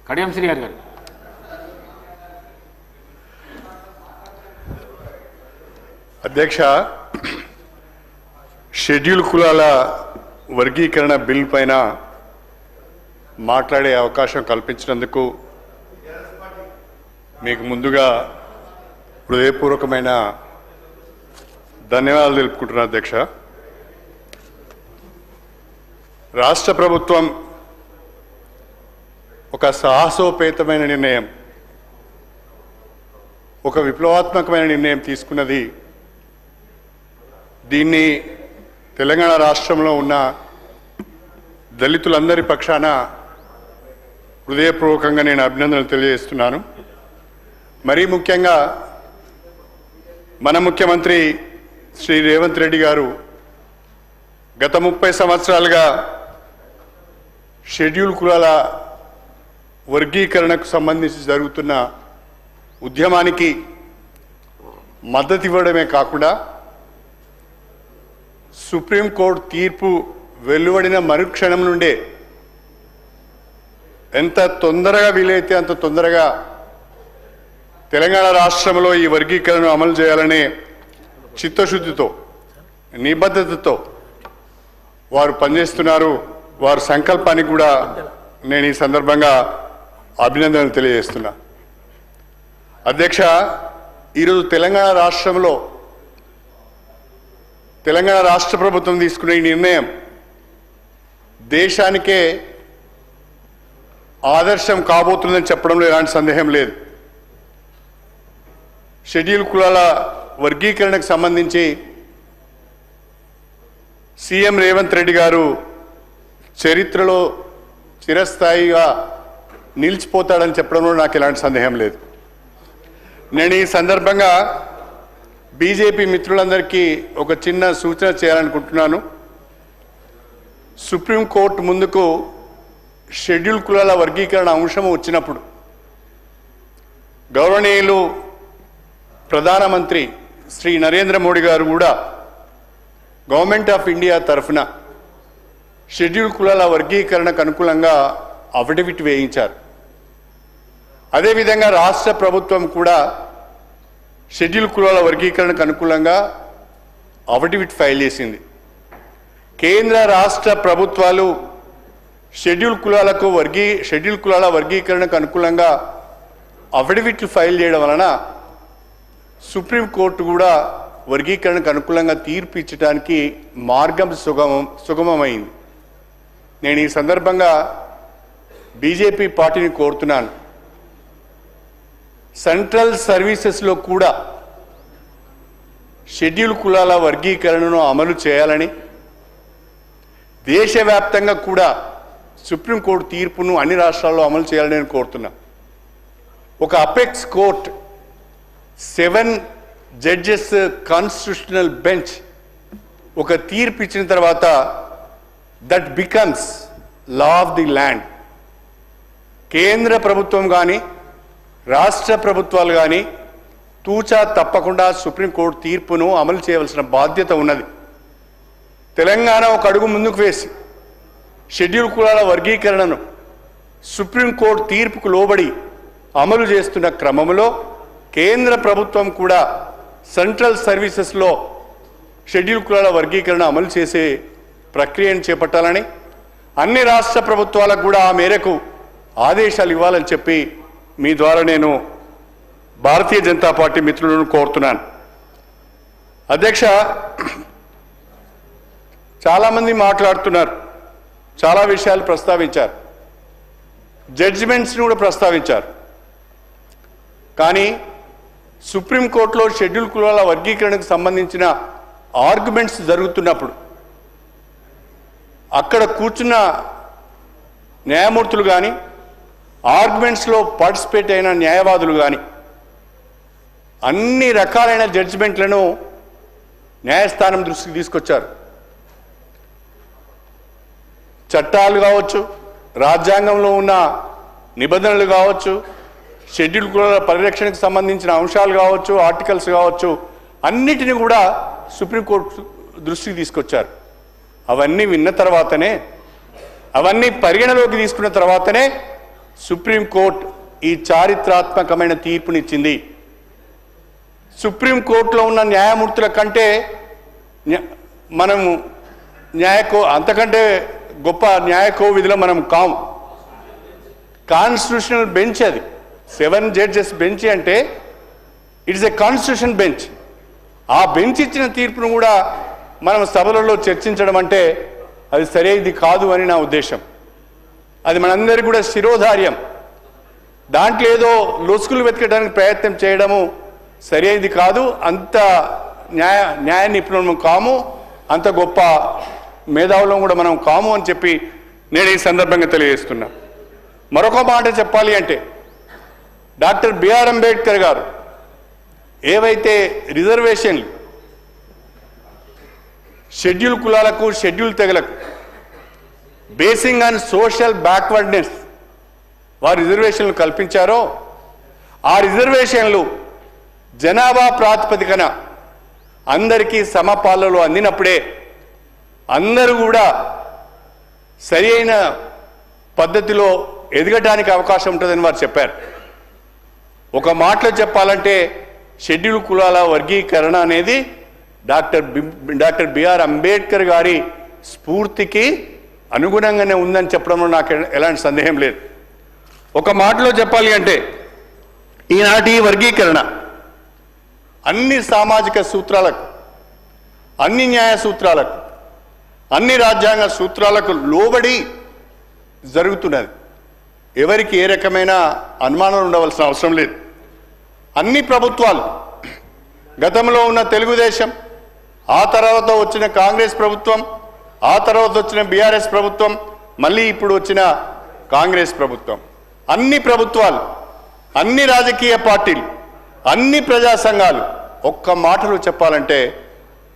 కడియం శ్రీహరి గారు. అధ్యక్ష, షెడ్యూల్ కులాల వర్గీకరణ బిల్ పైన మాట్లాడే అవకాశం కల్పించినందుకు మీకు ముందుగా హృదయపూర్వకమైన ధన్యవాదాలు తెలుపుకుంటున్నాను అధ్యక్ష. రాష్ట్ర ప్రభుత్వం ఒక సాహసోపేతమైన నిర్ణయం, ఒక విప్లవాత్మకమైన నిర్ణయం తీసుకున్నది. దీన్ని తెలంగాణ రాష్ట్రంలో ఉన్న దళితులందరి పక్షాన హృదయపూర్వకంగా నేను అభినందనలు తెలియజేస్తున్నాను. మరీ ముఖ్యంగా మన ముఖ్యమంత్రి శ్రీ రేవంత్ రెడ్డి గారు గత 30 సంవత్సరాలుగా షెడ్యూల్ కులాల వర్గీకరణకు సంబంధించి జరుగుతున్న ఉద్యమానికి మద్దతు ఇవ్వడమే కాకుండా సుప్రీంకోర్టు తీర్పు వెలువడిన మరుక్షణం నుండే ఎంత తొందరగా వీలైతే అంత తొందరగా తెలంగాణ రాష్ట్రంలో ఈ వర్గీకరణను అమలు చేయాలనే చిత్తశుద్ధితో, నిబద్ధతతో వారు పనిచేస్తున్నారు. వారి సంకల్పానికి కూడా నేను ఈ సందర్భంగా అభినందనలు తెలియజేస్తున్నా. అధ్యక్ష, ఈరోజు తెలంగాణ రాష్ట్రంలో తెలంగాణ రాష్ట్ర ప్రభుత్వం తీసుకున్న ఈ నిర్ణయం దేశానికే ఆదర్శం కాబోతుందని చెప్పడంలో ఎలాంటి సందేహం లేదు. షెడ్యూల్ కులాల వర్గీకరణకు సంబంధించి సీఎం రేవంత్ రెడ్డి గారు చరిత్రలో చిరస్థాయిగా నిలిచిపోతాడని చెప్పడంలో నాకు ఎలాంటి సందేహం లేదు. నేను ఈ సందర్భంగా బీజేపీ మిత్రులందరికీ ఒక చిన్న సూచన చేయాలనుకుంటున్నాను. సుప్రీంకోర్టు ముందుకు షెడ్యూల్ కులాల వర్గీకరణ అంశం వచ్చినప్పుడు గౌరవనీయులు ప్రధానమంత్రి శ్రీ నరేంద్ర మోడీ గారు కూడా గవర్నమెంట్ ఆఫ్ ఇండియా తరఫున షెడ్యూల్ కులాల వర్గీకరణకు అనుకూలంగా అఫిడవిట్ వేయించారు. అదేవిధంగా రాష్ట్ర ప్రభుత్వం కూడా షెడ్యూల్ కులాల వర్గీకరణకు అనుకూలంగా అఫిడవిట్ ఫైల్ చేసింది. కేంద్ర రాష్ట్ర ప్రభుత్వాలు షెడ్యూల్ కులాల వర్గీకరణకు అనుకూలంగా అఫిడవిట్లు ఫైల్ చేయడం వలన సుప్రీంకోర్టు కూడా వర్గీకరణకు అనుకూలంగా తీర్పు ఇచ్చడానికి మార్గం సుగమమైంది. నేను ఈ సందర్భంగా బీజేపీ పార్టీని కోరుతున్నాను, సెంట్రల్ సర్వీసెస్లో కూడా షెడ్యూల్ కులాల వర్గీకరణను అమలు చేయాలని, దేశవ్యాప్తంగా కూడా సుప్రీంకోర్టు తీర్పును అన్ని రాష్ట్రాల్లో అమలు చేయాలని నేను కోరుతున్నా. ఒక apex court 7 judges constitutional bench ఒక తీర్పు ఇచ్చిన తర్వాత that becomes law of the land. కేంద్ర ప్రభుత్వం కానీ రాష్ట్ర ప్రభుత్వాలు కానీ తూచా తప్పకుండా సుప్రీంకోర్టు తీర్పును అమలు చేయవలసిన బాధ్యత ఉన్నది. తెలంగాణ ఒక అడుగు ముందుకు వేసి షెడ్యూల్ కులాల వర్గీకరణను సుప్రీంకోర్టు తీర్పుకు లోబడి అమలు చేస్తున్న క్రమంలో కేంద్ర ప్రభుత్వం కూడా సెంట్రల్ సర్వీసెస్లో షెడ్యూల్ కులాల వర్గీకరణ అమలు చేసే ప్రక్రియను చేపట్టాలని, అన్ని రాష్ట్ర ప్రభుత్వాలకు కూడా ఆ మేరకు ఆదేశాలు ఇవ్వాలని చెప్పి మీ ద్వారా నేను భారతీయ జనతా పార్టీ మిత్రులను కోరుతున్నాను. అధ్యక్ష, చాలామంది మాట్లాడుతున్నారు, చాలా విషయాలు ప్రస్తావించారు, జడ్జిమెంట్స్ని కూడా ప్రస్తావించారు. కానీ సుప్రీంకోర్టులో షెడ్యూల్ కులాల వర్గీకరణకు సంబంధించిన ఆర్గ్యుమెంట్స్ జరుగుతున్నప్పుడు అక్కడ కూర్చున్న న్యాయమూర్తులు కానీ ఆర్గ్యుమెంట్స్లో పార్టిసిపేట్ అయిన న్యాయవాదులు కానీ అన్ని రకాలైన జడ్జిమెంట్లను న్యాయస్థానం దృష్టికి తీసుకొచ్చారు. చట్టాలు కావచ్చు, రాజ్యాంగంలో ఉన్న నిబంధనలు కావచ్చు, షెడ్యూల్ కులాల పరిరక్షణకు సంబంధించిన అంశాలు కావచ్చు, ఆర్టికల్స్ కావచ్చు, అన్నిటిని కూడా సుప్రీంకోర్టు దృష్టికి తీసుకొచ్చారు. అవన్నీ విన్న తర్వాతనే, అవన్నీ పరిగణలోకి తీసుకున్న తర్వాతనే సుప్రీంకోర్టు ఈ చారిత్రాత్మకమైన తీర్పునిచ్చింది. సుప్రీంకోర్టులో ఉన్న న్యాయమూర్తుల కంటే మనము అంతకంటే గొప్ప న్యాయకోవిధిలో మనం కాము. కాన్స్టిట్యూషనల్ బెంచ్ అది. 7 జడ్జెస్ బెంచ్ అంటే ఇట్స్ ఏ కాన్స్టిట్యూషన్ బెంచ్. ఆ బెంచ్ ఇచ్చిన తీర్పును కూడా మనం సభలలో చర్చించడం అంటే అది సరైనది కాదు అని నా ఉద్దేశం. అది మనందరికీ కూడా శిరోధార్యం. దాంట్లో ఏదో లొసుకులు వెతకడానికి ప్రయత్నం చేయడము సరైనది కాదు. అంత న్యాయ నిపుణులను కాము, అంత గొప్ప మేధావులను కూడా మనం కాము అని చెప్పి నేను ఈ సందర్భంగా తెలియజేస్తున్నా. మరొక మాట చెప్పాలి అంటే డాక్టర్ బిఆర్ అంబేద్కర్ గారు ఏవైతే రిజర్వేషన్లు షెడ్యూల్ కులాలకు షెడ్యూల్ తెగలకు బేసింగ్ ఆన్ సోషల్ బ్యాక్వర్డ్నెస్ వారు రిజర్వేషన్లు కల్పించారో ఆ రిజర్వేషన్లు జనాభా ప్రాతిపదికన అందరికీ సమపాలలో అందినప్పుడే అందరూ కూడా సరి అయిన పద్ధతిలో ఎదగడానికి అవకాశం ఉంటుందని వారు చెప్పారు. ఒక మాటలో చెప్పాలంటే షెడ్యూల్ కులాల వర్గీకరణ అనేది డాక్టర్ బిఆర్ అంబేద్కర్ గారి స్ఫూర్తికి అనుగుణంగానే ఉందని చెప్పడంలో నాకు ఎలాంటి సందేహం లేదు. ఒక మాటలో చెప్పాలి అంటే ఈనాటి వర్గీకరణ అన్ని సామాజిక సూత్రాలకు, అన్ని న్యాయ సూత్రాలకు, అన్ని రాజ్యాంగ సూత్రాలకు లోబడి జరుగుతున్నది. ఎవరికి ఏ రకమైన అనుమానం ఉండవలసిన అవసరం లేదు. అన్ని ప్రభుత్వాలు, గతంలో ఉన్న తెలుగుదేశం, ఆ తర్వాత వచ్చిన కాంగ్రెస్ ప్రభుత్వం, ఆ తర్వాత వచ్చిన బీఆర్ఎస్ ప్రభుత్వం, మళ్ళీ ఇప్పుడు వచ్చిన కాంగ్రెస్ ప్రభుత్వం, అన్ని ప్రభుత్వాలు, అన్ని రాజకీయ పార్టీలు, అన్ని ప్రజా సంఘాలు ఒక్క మాటలో చెప్పాలంటే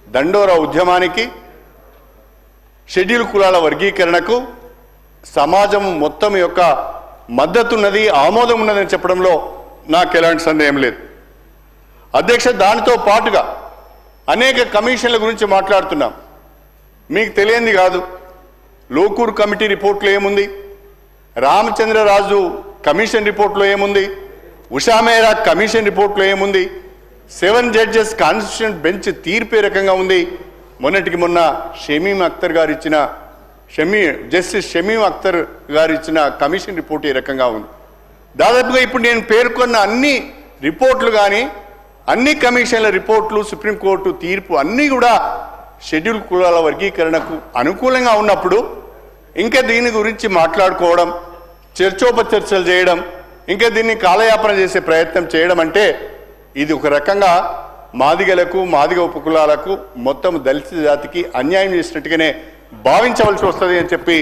దండోరా ఉద్యమానికి, షెడ్యూల్ కులాల వర్గీకరణకు సమాజం మొత్తం యొక్క మద్దతున్నది, ఆమోదం ఉన్నదని చెప్పడంలో నాకు ఎలాంటి సందేహం లేదు. అధ్యక్ష, దానితో పాటుగా అనేక కమిషన్ల గురించి మాట్లాడుతున్నాం. మీకు తెలియంది కాదు, లోకూర్ కమిటీ రిపోర్ట్లో ఏముంది, రామచంద్రరాజు కమిషన్ రిపోర్ట్లో ఏముంది, ఉషా మెహ్రా కమిషన్ రిపోర్ట్లో ఏముంది, 7 జడ్జెస్ కాన్స్టిట్యూషన్ బెంచ్ తీర్పు ఏ రకంగా ఉంది, మొన్నటికి మొన్న జస్టిస్ షమీమ్ అఖ్తర్ గారు ఇచ్చిన కమిషన్ రిపోర్ట్ ఏ రకంగా ఉంది. దాదాపుగా ఇప్పుడు నేను పేర్కొన్న అన్ని రిపోర్ట్లు కానీ, అన్ని కమిషన్ల రిపోర్ట్లు, సుప్రీంకోర్టు తీర్పు అన్నీ కూడా షెడ్యూల్ కులాల వర్గీకరణకు అనుకూలంగా ఉన్నప్పుడు ఇంకా దీని గురించి మాట్లాడుకోవడం, చర్చోపచర్చలు చేయడం, ఇంకా దీన్ని కాలయాపన చేసే ప్రయత్నం చేయడం అంటే ఇది ఒక రకంగా మాదిగలకు, మాదిగ ఉపకులాలకు, మొత్తం దళిత జాతికి అన్యాయం చేసినట్టుగానే భావించవలసి వస్తుంది అని చెప్పి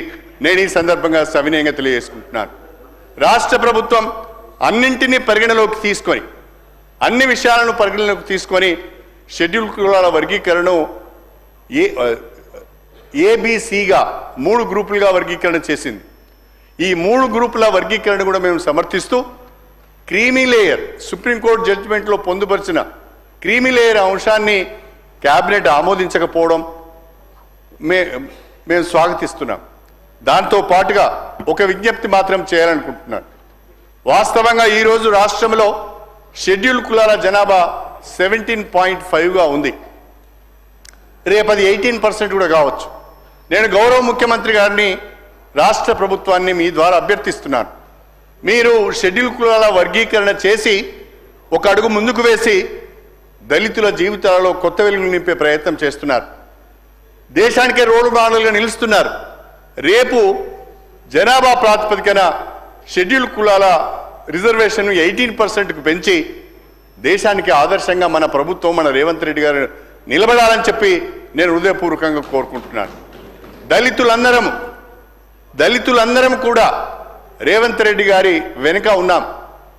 నేను ఈ సందర్భంగా సవినయంగా తెలియజేసుకుంటున్నాను. రాష్ట్ర ప్రభుత్వం అన్నింటినీ పరిగణలోకి తీసుకొని, అన్ని విషయాలను పరిగణలోకి తీసుకొని షెడ్యూల్ కులాల వర్గీకరణను ఏబిసిగా 3 గ్రూపులుగా వర్గీకరణ చేసింది. ఈ 3 గ్రూపుల వర్గీకరణ కూడా మేము సమర్థిస్తూ క్రీమీ లేయర్, సుప్రీంకోర్టు జడ్జిమెంట్లో పొందుపరిచిన క్రీమీ లేయర్ అంశాన్ని క్యాబినెట్ ఆమోదించకపోవడం మేము స్వాగతిస్తున్నాం. దాంతో పాటుగా ఒక విజ్ఞప్తి మాత్రం చేయాలనుకుంటున్నాను. వాస్తవంగా ఈరోజు రాష్ట్రంలో షెడ్యూల్ కులాల జనాభా 17.5గా ఉంది. రేపు అది 18% కూడా కావచ్చు. నేను గౌరవ ముఖ్యమంత్రి గారిని, రాష్ట్ర ప్రభుత్వాన్ని మీ ద్వారా అభ్యర్థిస్తున్నాను. మీరు షెడ్యూల్ కులాల వర్గీకరణ చేసి ఒక అడుగు ముందుకు వేసి దళితుల జీవితాలలో కొత్త వెలుగులు నింపే ప్రయత్నం చేస్తున్నారు. దేశానికే రోల్ మోడల్గా నిలుస్తున్నారు. రేపు జనాభా ప్రాతిపదికన షెడ్యూల్ కులాల రిజర్వేషన్ 18%కు పెంచి దేశానికి ఆదర్శంగా మన ప్రభుత్వం, మన రేవంత్ రెడ్డి గారు నిలబడాలని చెప్పి నేను హృదయపూర్వకంగా కోరుకుంటున్నాను. దళితులందరం కూడా రేవంత్ రెడ్డి గారి వెనుక ఉన్నాం,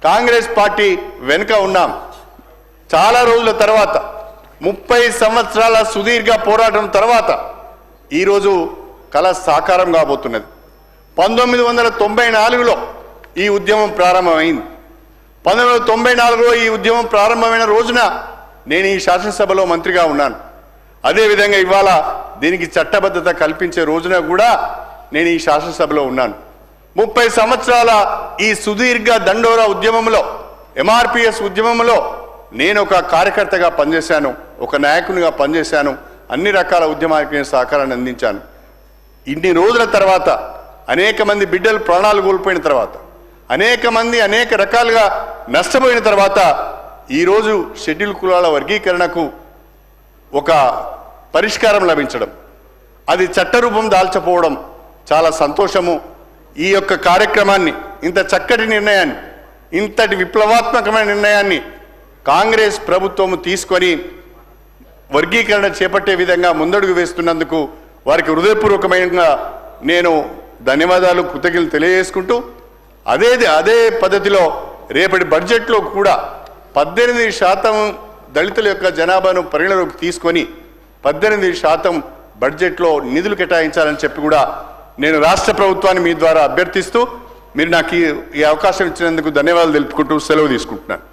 కాంగ్రెస్ పార్టీ వెనుక ఉన్నాం. చాలా రోజుల తర్వాత, 30 సంవత్సరాల సుదీర్ఘ పోరాటం తర్వాత ఈరోజు కళ సాకారం కాబోతున్నది. 1994లో ఈ ఉద్యమం ప్రారంభమైంది. 1994లో ఈ ఉద్యమం ప్రారంభమైన రోజున నేను ఈ శాసనసభలో మంత్రిగా ఉన్నాను. అదేవిధంగా ఇవాళ దీనికి చట్టబద్ధత కల్పించే రోజున కూడా నేను ఈ శాసనసభలో ఉన్నాను. 30 సంవత్సరాల ఈ సుదీర్ఘ దండోరా ఉద్యమంలో, ఎంఆర్పిఎస్ ఉద్యమంలో నేను ఒక కార్యకర్తగా పనిచేశాను, ఒక నాయకునిగా పనిచేశాను, అన్ని రకాల ఉద్యమానికి నేను సహకారాన్ని అందించాను. ఇన్ని రోజుల తర్వాత, అనేక మంది బిడ్డలు ప్రాణాలు కోల్పోయిన తర్వాత, అనేక మంది అనేక రకాలుగా నష్టపోయిన తర్వాత ఈరోజు షెడ్యూల్ కులాల వర్గీకరణకు ఒక పరిష్కారం లభించడం, అది చట్టరూపం దాల్చపోవడం చాలా సంతోషము. ఈ యొక్క కార్యక్రమాన్ని, ఇంత చక్కటి నిర్ణయాన్ని, ఇంతటి విప్లవాత్మకమైన నిర్ణయాన్ని కాంగ్రెస్ ప్రభుత్వం తీసుకొని వర్గీకరణ చేపట్టే విధంగా ముందడుగు వేస్తున్నందుకు వారికి హృదయపూర్వకమైన నేను ధన్యవాదాలు, కృతజ్ఞతలు తెలియజేసుకుంటూ, అదే పద్ధతిలో రేపటి బడ్జెట్లో కూడా 18% దళితుల యొక్క జనాభాను పరిగణలోకి తీసుకొని 18% బడ్జెట్లో నిధులు కేటాయించాలని చెప్పి కూడా నేను రాష్ట్ర ప్రభుత్వాన్ని మీ ద్వారా అభ్యర్థిస్తూ, మీరు నాకు ఈ అవకాశం ఇచ్చినందుకు ధన్యవాదాలు తెలుపుకుంటూ సెలవు తీసుకుంటున్నాను.